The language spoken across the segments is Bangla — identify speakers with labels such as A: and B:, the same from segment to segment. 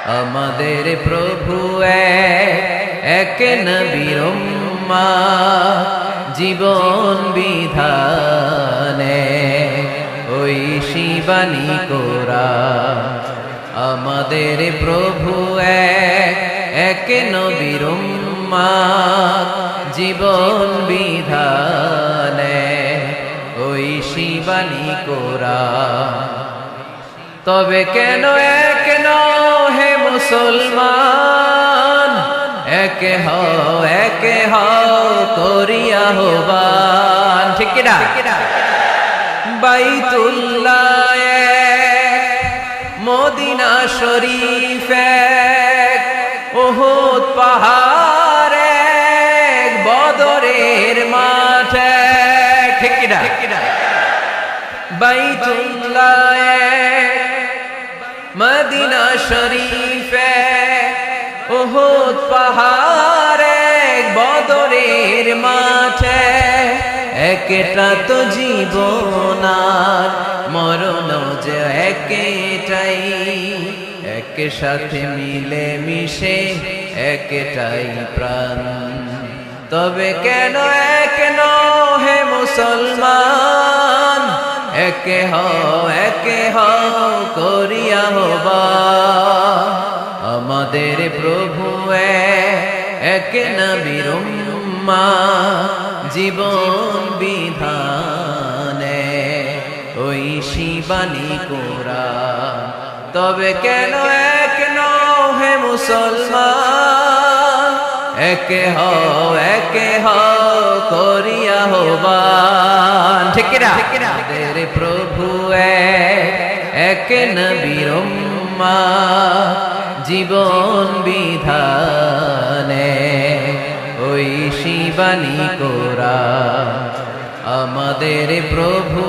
A: আমাদের প্রভু এক নবীর উম্মত, জীবন বিধানে ওই শিবানী কোরআন। আমাদের প্রভু এক নবীর উম্মত, জীবন বিধানে ওই শিবানী কোরআন। তবে কেন এক নও হে মুসলমান, এক হও করিয়া আহ্বান। ঠিক কিনা? বাইতুল্লাহ এক, মদিনা শরীফ এক, উহুদ পাহাড় এক, বদরের মাঠ এক। ঠিক কিনা? বাইতুল্লাহ এক, মদিনা শরীফ এক, উহুদ পাহাড় এক, বদরের মাঠ এক। একটা তো জীবন আর মরণ যে একটাই, এক সাথে মিলে মিশে একটাই প্রাণ। তবে কেন এক নও হে মুসলমান, এক হও করিয়া আহ্বান। আমাদের প্রভু এক নবীর উম্মত, জীবন বিধানে ওই শিবানী কোরআন। তবে কেন এক নও হে মুসলমান, এক হও করিয়া আহ্বান। ঠিক কিনা? আমাদের প্রভু এক নবীর উম্মত, জীবন বিধানে ওই শিবানী কোরআন। আমাদের প্রভু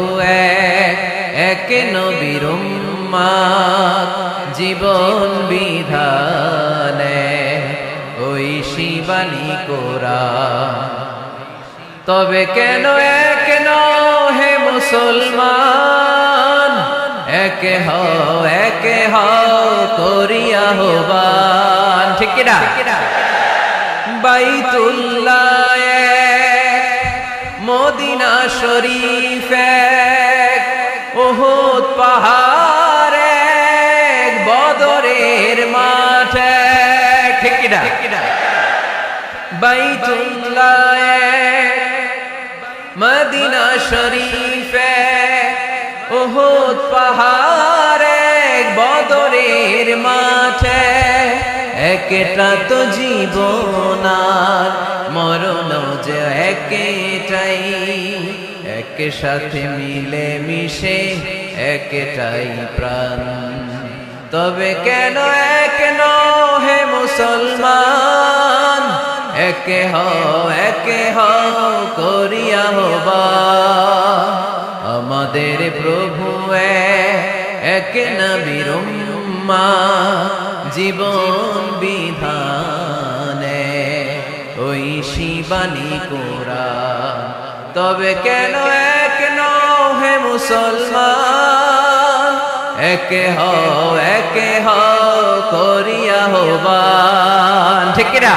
A: এক নবীর উম্মত, জীবন বিধানে ওই শিবানী কোরআন। তবে কেন এক নও হে মুসলমান, এক হও করিয়া আহ্বান। ঠিক কিনা? বাইতুল্লাহ এক, মদিনা শরীফ এক, উহুদ পাহাড় এক, বদরের মাঠ এক। ঠিক কিনা? বাইতুল্লাহ এক, মদিনা শরীফ এক, উহুদ পাহাড় এক, বদরের মাঠ এক। একটা তো জীবন আর মরণ যে একটাই, এক সাথে মিলে মিশে একটাই প্রাণ। তবে কেন এক নও হে মুসলমান, এক হও করিয়া আহ্বান। আমাদের প্রভু এক নবীর উম্মত, জীবন বিধানে ওই শিবানী কোরআন। তবে কেন এক নও হে মুসলমান, এক হও করিয়া আহ্বান। ঠিক কিনা?